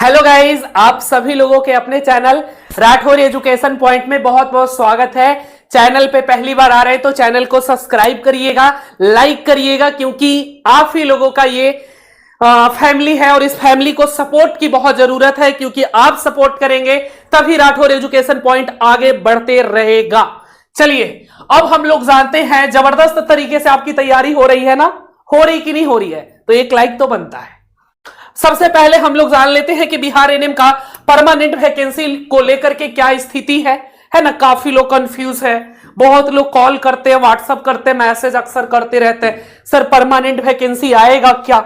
Hello guys, आप सभी लोगों के अपने चैनल राठौर एजुकेशन पॉइंट में बहुत बहुत स्वागत है। चैनल पे पहली बार आ रहे हैं तो चैनल को सब्सक्राइब करिएगा, लाइक करिएगा, क्योंकि आप ही लोगों का ये फैमिली है और इस फैमिली को सपोर्ट की बहुत जरूरत है, क्योंकि आप सपोर्ट करेंगे तभी राठौर एजुकेशन पॉइंट आगे बढ़ते रहेगा। चलिए अब हम लोग जानते हैं, जबरदस्त तरीके से आपकी तैयारी हो रही है ना, हो रही कि नहीं हो रही है, तो एक लाइक तो बनता है। सबसे पहले हम लोग जान लेते हैं कि बिहार एनएम का परमानेंट वैकेंसी को लेकर के क्या स्थिति है ना। काफी लोग कंफ्यूज है, बहुत लोग कॉल करते हैं, व्हाट्सएप करते हैं, मैसेज अक्सर करते रहते हैं, सर परमानेंट वैकेंसी आएगा क्या,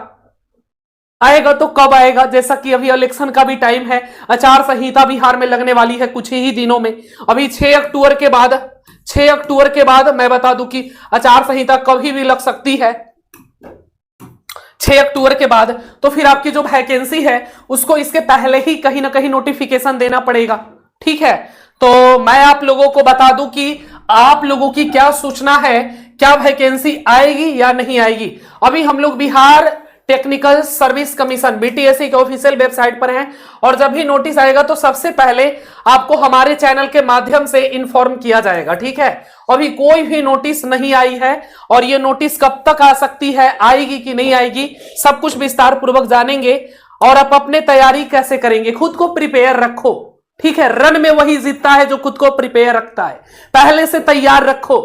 आएगा तो कब आएगा। जैसा कि अभी इलेक्शन का भी टाइम है, आचार संहिता बिहार में लगने वाली है कुछ ही दिनों में। अभी 6 अक्टूबर के बाद मैं बता दूं कि आचार संहिता कभी भी लग सकती है 6 अक्टूबर के बाद। तो फिर आपकी जो वैकेंसी है उसको इसके पहले ही कहीं ना कहीं नोटिफिकेशन देना पड़ेगा, ठीक है। तो मैं आप लोगों को बता दूं कि आप लोगों की क्या सूचना है, क्या वैकेंसी आएगी या नहीं आएगी। अभी हम लोग Bihar technical service commission BTSC के ऑफिशियल वेबसाइट पर हैं, और जब भी नोटिस आएगा तो सबसे पहले आपको हमारे चैनल के माध्यम से इन्फॉर्म किया जाएगा, ठीक है। अभी कोई भी नोटिस नहीं आई है, और ये नोटिस कब तक आ सकती है, आएगी कि नहीं आएगी, सब कुछ विस्तार पूर्वक जानेंगे। और आप अपने तैयारी कैसे करेंगे, खुद को प्रिपेयर रखो, ठीक है। रन में वही जीतता है जो खुद को प्रिपेयर रखता है। पहले से तैयार रखो,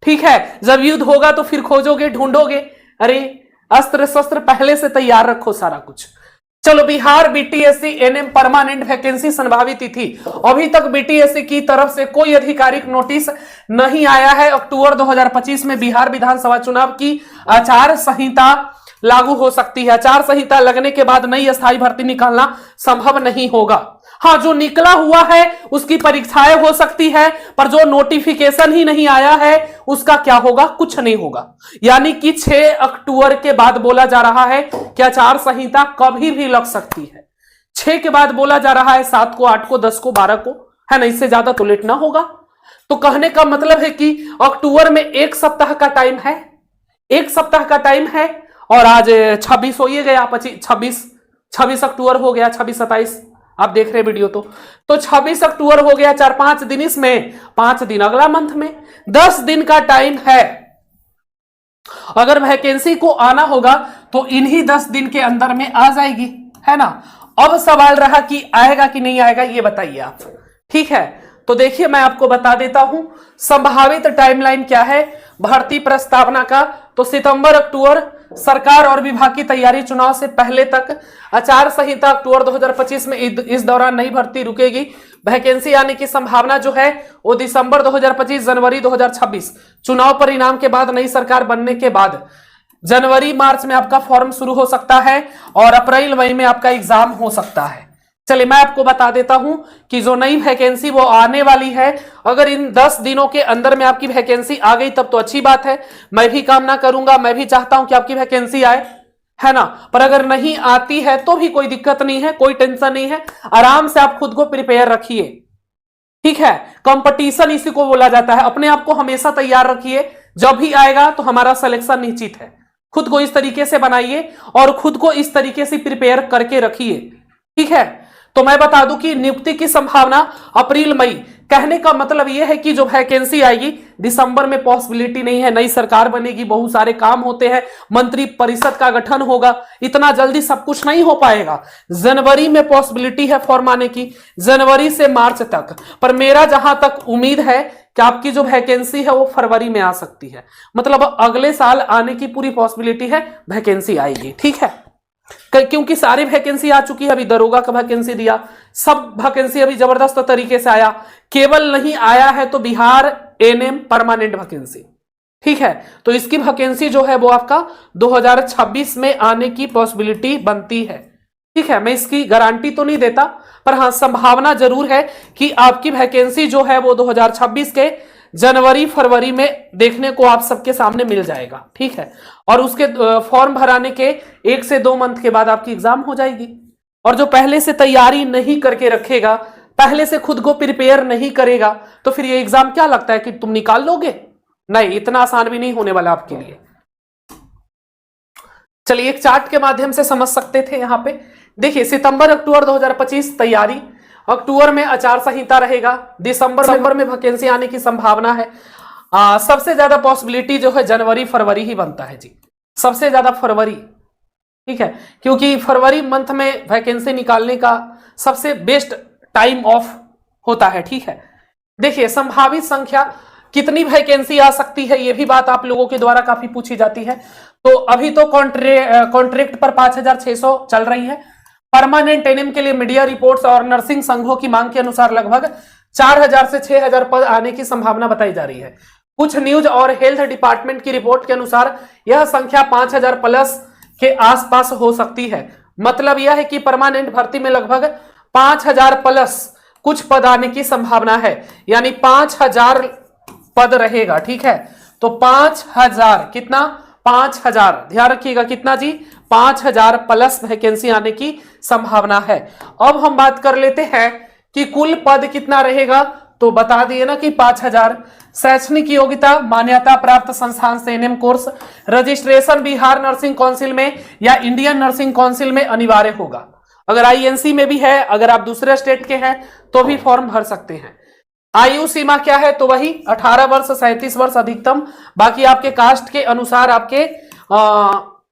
ठीक है। जब युद्ध होगा तो फिर खोजोगे, ढूंढोगे, अरे अस्त्र शस्त्र पहले से तैयार रखो सारा कुछ। चलो, Bihar BTSC ANM permanent vacancy संभावित तिथि, अभी तक बीटीएससी की तरफ से कोई आधिकारिक नोटिस नहीं आया है। अक्टूबर 2025 में बिहार विधानसभा चुनाव की आचार संहिता लागू हो सकती है। आचार संहिता लगने के बाद नई अस्थायी भर्ती निकालना संभव नहीं होगा। हाँ, जो निकला हुआ है उसकी परीक्षाएं हो सकती है, पर जो नोटिफिकेशन ही नहीं आया है उसका क्या होगा, कुछ नहीं होगा। यानी कि 6 अक्टूबर के बाद बोला जा रहा है कि आचार संहिता कभी भी लग सकती है। 6 के बाद बोला जा रहा है, 7 को, 8 को, 10 को, 12 को, है ना। इससे ज्यादा तो लेट ना होगा। तो कहने का मतलब है कि अक्टूबर में 1 सप्ताह का टाइम है, 1 सप्ताह का टाइम है। और आज 26 हो ही गया, 26 अक्टूबर हो गया, 26, 27 आप देख रहे वीडियो तो 26 अक्टूबर हो गया। 4-5 दिन, इसमें 5 दिन अगला मंथ में, 10 दिन का टाइम है। अगर वैकेंसी को आना होगा तो इन्हीं 10 दिन के अंदर में आ जाएगी, है ना। अब सवाल रहा कि आएगा कि नहीं आएगा, ये बताइए आप, ठीक है। तो देखिए मैं आपको बता देता हूं संभावित टाइमलाइन क्या है भर्ती प्रस्तावना का। तो सितंबर अक्टूबर सरकार और विभाग की तैयारी, चुनाव से पहले तक। आचार संहिता अक्टूबर 2025 में इस दौरान नई भर्ती रुकेगी। वैकेंसी आने की संभावना जो है वो दिसंबर 2025, जनवरी 2026, चुनाव परिणाम के बाद, नई सरकार बनने के बाद जनवरी मार्च में आपका फॉर्म शुरू हो सकता है, और अप्रैल मई में आपका एग्जाम हो सकता है। चलिए मैं आपको बता देता हूं कि जो नई वैकेंसी वो आने वाली है। अगर इन 10 दिनों के अंदर में आपकी वैकेंसी आ गई तब तो अच्छी बात है, मैं भी कामना करूंगा, मैं भी चाहता हूं कि आपकी वैकेंसी आए, है ना। पर अगर नहीं आती है तो भी कोई दिक्कत नहीं है, कोई टेंशन नहीं है। आराम से आप खुद को प्रिपेयर रखिए, ठीक है। कंपटीशन इसी को बोला जाता है, अपने आप को हमेशा तैयार रखिए, जब भी आएगा तो हमारा सिलेक्शन निश्चित है। खुद को इस तरीके से बनाइए और खुद को इस तरीके से प्रिपेयर करके रखिए, ठीक है। तो मैं बता दूं कि नियुक्ति की संभावना अप्रैल मई, कहने का मतलब यह है कि जो वैकेंसी आएगी दिसंबर में पॉसिबिलिटी नहीं है। नई सरकार बनेगी, बहुत सारे काम होते हैं, मंत्री परिषद का गठन होगा, इतना जल्दी सब कुछ नहीं हो पाएगा। जनवरी में पॉसिबिलिटी है फॉर्म आने की, जनवरी से मार्च तक। पर मेरा जहां तक उम्मीद है कि आपकी जो वैकेंसी है वो फरवरी में आ सकती है, मतलब अगले साल आने की पूरी पॉसिबिलिटी है, वैकेंसी आएगी, ठीक है। क्योंकि सारी वैकेंसी आ चुकी है। अभी दरोगा का वैकेंसी दिया, सब वैकेंसी अभी जबरदस्त तरीके से आया। केवल नहीं आया है तो बिहार एनएम परमानेंट वैकेंसी, ठीक है। तो इसकी वैकेंसी जो है वो आपका 2026 में आने की पॉसिबिलिटी बनती है, ठीक है। मैं इसकी गारंटी तो नहीं देता, पर हाँ संभावना जरूर है कि आपकी वैकेंसी जो है वो 2026 के जनवरी फरवरी में देखने को आप सबके सामने मिल जाएगा, ठीक है। और उसके फॉर्म भराने के 1 से 2 मंथ के बाद आपकी एग्जाम हो जाएगी। और जो पहले से तैयारी नहीं करके रखेगा, पहले से खुद को प्रिपेयर नहीं करेगा, तो फिर ये एग्जाम क्या लगता है कि तुम निकाल लोगे? नहीं, इतना आसान भी नहीं होने वाला आपके लिए। चलिए एक चार्ट के माध्यम से समझ सकते थे। यहाँ पे देखिए सितंबर अक्टूबर 2025 तैयारी, अक्टूबर में आचार संहिता रहेगा, दिसंबर में वैकेंसी आने की संभावना है। सबसे ज्यादा पॉसिबिलिटी जो है जनवरी फरवरी ही बनता है जी, सबसे ज्यादा फरवरी, ठीक है, क्योंकि फरवरी मंथ में वैकेंसी निकालने का सबसे बेस्ट टाइम ऑफ होता है, ठीक है। देखिए संभावित संख्या कितनी वैकेंसी आ सकती है, यह भी बात आप लोगों के द्वारा काफी पूछी जाती है। तो अभी तो कॉन्ट्रैक्ट पर 5,600 चल रही है। परमानेंट एनएम के लिए मीडिया रिपोर्ट्स और नर्सिंग संघों की मांग के अनुसार लगभग 4,000 से 6,000 पद आने की संभावना बताई जा रही है। कुछ न्यूज और हेल्थ डिपार्टमेंट की रिपोर्ट के अनुसार यह संख्या 5,000 प्लस के आसपास हो सकती है। मतलब यह है कि परमानेंट भर्ती में लगभग 5,000 प्लस कुछ पद आने की संभावना है, यानी 5,000 पद रहेगा, ठीक है। तो 5,000 कितना, 5,000 ध्यान रखिएगा, कितना जी, 5,000 प्लस वैकेंसी आने की संभावना है। अब हम बात कर लेते हैं कि कुल पद कितना रहेगा, तो बता दिए ना कि 5,000। शैक्षणिक योग्यता मान्यता प्राप्त संस्थान से ANM course, registration Bihar nursing council में या इंडियन नर्सिंग काउंसिल में अनिवार्य होगा। अगर आईएनसी में भी है, अगर आप दूसरे स्टेट के हैं तो भी फॉर्म भर सकते हैं। आयु सीमा क्या है, तो वही 18 वर्ष 37 वर्ष अधिकतम, बाकी आपके कास्ट के अनुसार आपके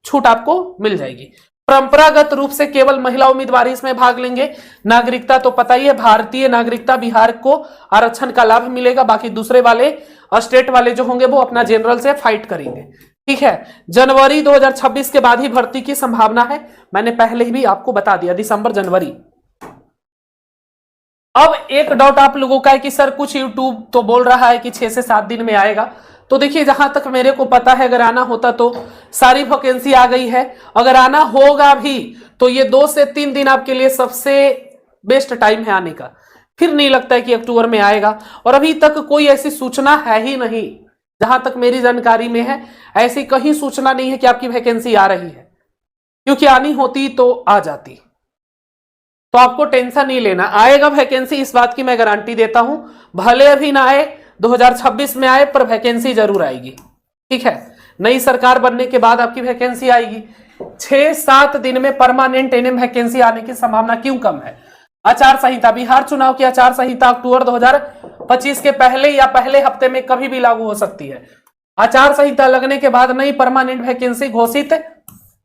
छूट आपको मिल जाएगी। परंपरागत रूप से केवल महिला उम्मीदवार इसमें भाग लेंगे। नागरिकता तो पता ही है, भारतीय नागरिकता, बिहार को आरक्षण का लाभ मिलेगा, बाकी दूसरे वाले स्टेट वाले जो होंगे वो अपना जनरल से फाइट करेंगे, ठीक है। जनवरी 2026 के बाद ही भर्ती की संभावना है, मैंने पहले ही भी आपको बता दिया, दिसंबर जनवरी। अब एक डाउट आप लोगों का है कि सर कुछ यूट्यूब तो बोल रहा है कि 6 से 7 दिन में आएगा। तो देखिए जहां तक मेरे को पता है, अगर आना होता तो सारी वैकेंसी आ गई है, अगर आना होगा भी तो ये 2 से 3 दिन आपके लिए सबसे बेस्ट टाइम है आने का। फिर नहीं लगता है कि अक्टूबर में आएगा, और अभी तक कोई ऐसी सूचना है ही नहीं, जहां तक मेरी जानकारी में है ऐसी कहीं सूचना नहीं है कि आपकी वैकेंसी आ रही है, क्योंकि आनी होती तो आ जाती। तो आपको टेंशन नहीं लेना, आएगा वैकेंसी, इस बात की मैं गारंटी देता हूं। भले अभी ना आए, 2026 में आए, पर वैकेंसी जरूर आएगी, ठीक है। नई सरकार बनने के बाद आपकी वैकेंसी आएगी। 6-7 दिन में परमानेंट एनएम वैकेंसी आने की संभावना क्यों कम है? आचार संहिता, बिहार चुनाव की आचार संहिता अक्टूबर 2025 के पहले या पहले हफ्ते में कभी भी लागू हो सकती है। आचार संहिता लगने के बाद नई परमानेंट वैकेंसी घोषित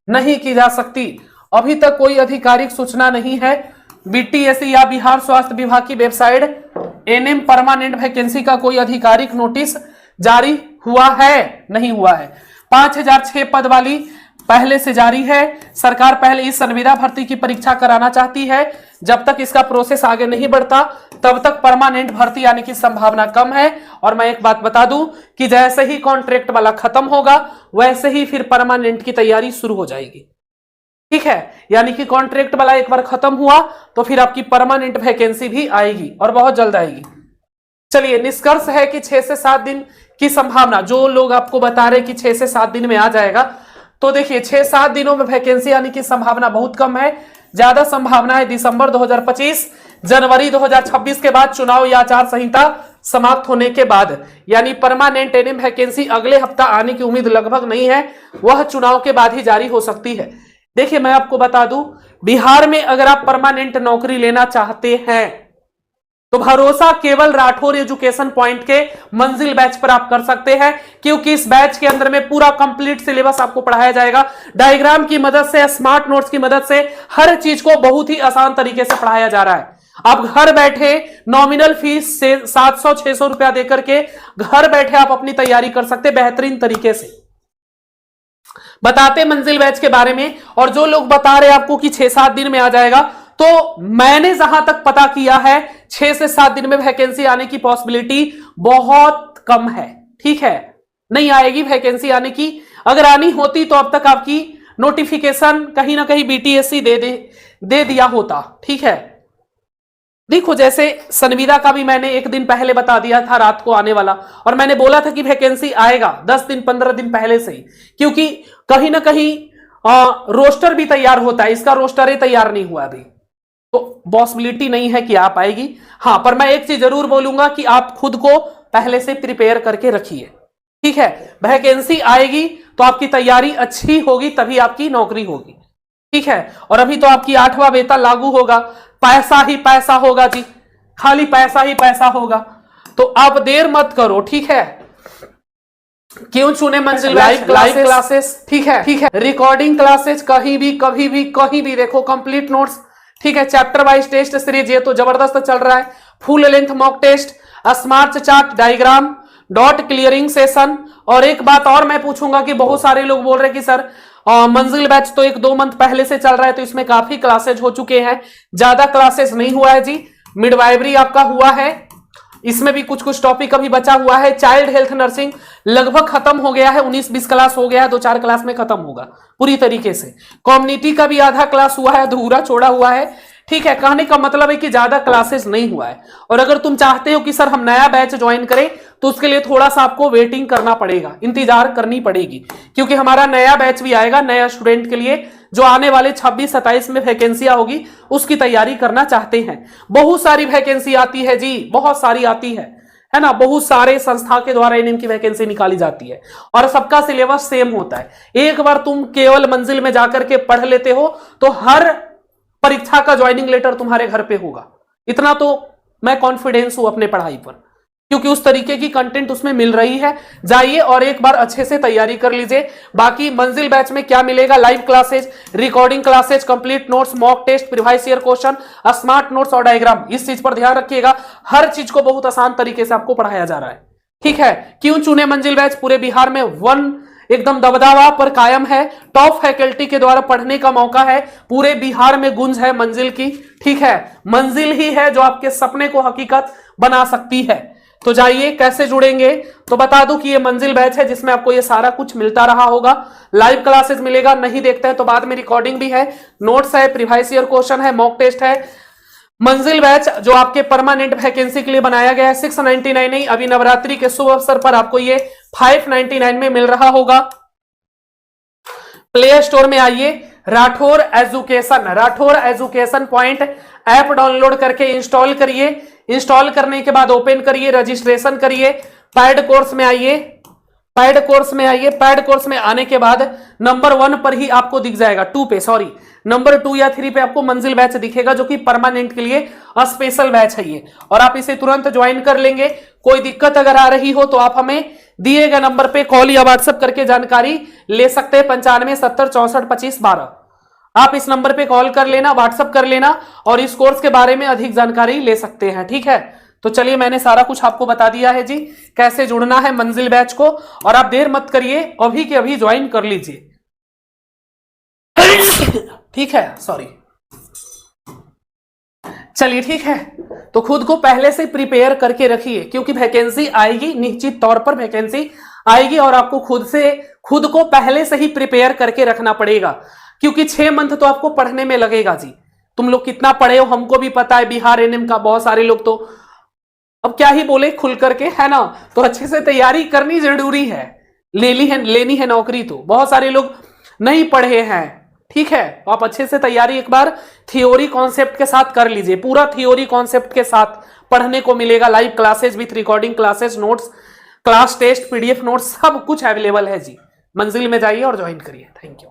नहीं की जा सकती। अभी तक कोई आधिकारिक सूचना नहीं है। बीटीएससी या बिहार स्वास्थ्य विभाग की वेबसाइट एनएम परमानेंट वैकेंसी का कोई आधिकारिक नोटिस जारी हुआ है, नहीं हुआ है। 5,006 पद वाली पहले से जारी है। सरकार पहले इस संविदा भर्ती की परीक्षा कराना चाहती है। जब तक इसका प्रोसेस आगे नहीं बढ़ता तब तक परमानेंट भर्ती आने की संभावना कम है। और मैं एक बात बता दूं कि जैसे ही कॉन्ट्रैक्ट वाला खत्म होगा वैसे ही फिर परमानेंट की तैयारी शुरू हो जाएगी, ठीक है। यानी कि कॉन्ट्रैक्ट वाला एक बार खत्म हुआ तो फिर आपकी परमानेंट वैकेंसी भी आएगी, और बहुत जल्द आएगी। चलिए निष्कर्ष है कि 6 से 7 दिन की संभावना, जो लोग आपको बता रहे कि 6 से 7 दिन में आ जाएगा, तो देखिए 6-7 दिनों में वैकेंसी आने की संभावना बहुत कम है। ज्यादा संभावना है दिसंबर 2025, जनवरी 2026 के बाद, चुनाव या आचार संहिता समाप्त होने के बाद। यानी परमानेंट एनएम वैकेंसी अगले हफ्ता आने की उम्मीद लगभग नहीं है, वह चुनाव के बाद ही जारी हो सकती है। देखिए मैं आपको बता दूं, बिहार में अगर आप परमानेंट नौकरी लेना चाहते हैं तो भरोसा केवल राठौर एजुकेशन पॉइंट के मंजिल बैच पर आप कर सकते हैं, क्योंकि इस बैच के अंदर में पूरा कंप्लीट सिलेबस आपको पढ़ाया जाएगा। डायग्राम की मदद से, स्मार्ट नोट्स की मदद से हर चीज को बहुत ही आसान तरीके से पढ़ाया जा रहा है। आप घर बैठे नॉमिनल फीस से 700-600 रुपया देकर के घर बैठे आप अपनी तैयारी कर सकते बेहतरीन तरीके से। बताते मंजिल बैच के बारे में, और जो लोग बता रहे आपको कि 6-7 दिन में आ जाएगा, तो मैंने जहां तक पता किया है 6 से 7 दिन में वैकेंसी आने की पॉसिबिलिटी बहुत कम है, ठीक है। नहीं आएगी वैकेंसी आने की। अगर आनी होती तो अब तक आपकी नोटिफिकेशन कहीं ना कहीं बीटीएससी दे दिया होता, ठीक है। देखो जैसे संविदा का भी मैंने एक दिन पहले बता दिया था रात को आने वाला, और मैंने बोला था कि वैकेंसी आएगा 10 दिन 15 दिन पहले से ही, क्योंकि कहीं ना कहीं रोस्टर भी तैयार होता है। इसका रोस्टर ही तैयार नहीं हुआ अभी, तो पॉसिबिलिटी नहीं है कि आप आएगी। हाँ, पर मैं एक चीज जरूर बोलूंगा कि आप खुद को पहले से प्रिपेयर करके रखिए, ठीक है। वैकेंसी आएगी तो आपकी तैयारी अच्छी होगी, तभी आपकी नौकरी होगी, ठीक है। और अभी तो आपकी 8वां वेतन लागू होगा, पैसा ही पैसा होगा जी, खाली पैसा ही पैसा होगा। तो आप देर मत करो, ठीक है। क्यों चुने मंजिल लाइव क्लासेस, ठीक है, ठीक है। रिकॉर्डिंग क्लासेस कहीं भी कभी भी कहीं भी देखो, कंप्लीट नोट्स, ठीक है। चैप्टर वाइज टेस्ट सीरीज ये तो जबरदस्त चल रहा है। Full length mock test, smart chart, diagram, doubt clearing session. और एक बात और मैं पूछूंगा कि बहुत सारे लोग बोल रहे हैं कि सर मंजिल बैच तो 1-2 मंथ पहले से चल रहा है, तो इसमें काफी क्लासेज हो चुके हैं। ज्यादा क्लासेस नहीं हुआ है जी। मिडवाइवरी आपका हुआ है, इसमें भी कुछ कुछ टॉपिक अभी बचा हुआ है। चाइल्ड हेल्थ नर्सिंग लगभग खत्म हो गया है, 19-20 क्लास हो गया है, 2-4 क्लास में खत्म होगा पूरी तरीके से। कम्युनिटी का भी आधा क्लास हुआ है, अधूरा छोड़ा हुआ है, ठीक है। कहने का मतलब है कि ज्यादा क्लासेस नहीं हुआ है। और अगर तुम चाहते हो कि सर हम नया बैच ज्वाइन करें, तो उसके लिए थोड़ा सा आपको वेटिंग करना पड़ेगा, इंतजार करनी पड़ेगी, क्योंकि हमारा नया बैच भी आएगा नया स्टूडेंट के लिए, जो आने वाले 26-27 में वैकेंसियां होगी, उसकी तैयारी करना चाहते हैं। बहुत सारी वैकेंसी आती है जी, बहुत सारी आती है ना। बहुत सारे संस्था के द्वारा एनएम की वैकेंसी निकाली जाती है और सबका सिलेबस सेम होता है। एक बार तुम केवल मंजिल में जाकर के पढ़ लेते हो तो हर परीक्षा का ज्वाइनिंग लेटर तुम्हारे घर पे होगा। इतना तो मैं कॉन्फिडेंस हूं अपने पढ़ाई पर, क्योंकि उस तरीके की कंटेंट उसमें मिल रही है। जाइए और एक बार अच्छे से तैयारी कर लीजिए। बाकी मंजिल बैच में क्या मिलेगा, live classes, recording classes, complete notes, mock test, previous year question, smart notes और डायग्राम। इस चीज पर ध्यान रखिएगा, हर चीज को बहुत आसान तरीके से आपको पढ़ाया जा रहा है, ठीक है। क्यों चुने मंजिल बैच, पूरे बिहार में एकदम दबदबा पर कायम है। टॉप फैकल्टी के द्वारा पढ़ने का मौका है, पूरे बिहार में गुंज है मंजिल की, ठीक है। मंजिल ही है जो आपके सपने को हकीकत बना सकती है। तो जाइए, कैसे जुड़ेंगे तो बता दूं कि ये मंजिल बैच है जिसमें आपको ये सारा कुछ मिलता रहा होगा। लाइव क्लासेस मिलेगा, नहीं देखते हैं तो बाद में रिकॉर्डिंग भी है, नोट्स है, प्रीवियस ईयर क्वेश्चन है, मॉक टेस्ट है। मंजिल बैच जो आपके परमानेंट वैकेंसी के लिए बनाया गया है, 699 नहीं, अभी नवरात्रि के शुभ अवसर पर आपको ये 599 में मिल रहा होगा। प्ले स्टोर में आइए, Rathore education point app download करके इंस्टॉल करिए। इंस्टॉल करने के बाद ओपन करिए, रजिस्ट्रेशन करिए, पैड कोर्स में आइए। पैड कोर्स में आने के बाद नंबर 1 पर ही आपको दिख जाएगा, 2 पे, सॉरी, नंबर 2 या 3 पे आपको मंजिल बैच दिखेगा, जो कि परमानेंट के लिए स्पेशल बैच है ये, और आप इसे तुरंत ज्वाइन कर लेंगे। कोई दिक्कत अगर आ रही हो तो आप हमें दिए गए नंबर पे कॉल या व्हाट्सएप करके जानकारी ले सकते हैं, 95 70 64 25 12। आप इस नंबर पे कॉल कर लेना, व्हाट्सएप कर लेना और इस कोर्स के बारे में अधिक जानकारी ले सकते हैं, ठीक है। तो चलिए, मैंने सारा कुछ आपको बता दिया है जी, कैसे जुड़ना है मंजिल बैच को, और आप देर मत करिए, अभी के अभी ज्वाइन कर लीजिए, ठीक है, सॉरी। चलिए, ठीक है। तो खुद को पहले से प्रिपेयर करके रखिए, क्योंकि वैकेंसी आएगी, निश्चित तौर पर वैकेंसी आएगी, और आपको खुद को पहले से ही प्रिपेयर करके रखना पड़ेगा, क्योंकि 6 मंथ तो आपको पढ़ने में लगेगा जी। तुम लोग कितना पढ़े हो हमको भी पता है, बिहार एनएम का बहुत सारे लोग तो अब क्या ही बोले खुल करके, है ना। तो अच्छे से तैयारी करनी जरूरी है, लेनी है नौकरी, तो बहुत सारे लोग नहीं पढ़े हैं, ठीक है। तो आप अच्छे से तैयारी एक बार थियोरी कॉन्सेप्ट के साथ कर लीजिए, पूरा थियोरी कॉन्सेप्ट के साथ पढ़ने को मिलेगा। Live classes with recording classes, notes, class test, PDF notes, सब कुछ अवेलेबल है जी। मंजिल में जाइए और ज्वाइन करिए। Thank you.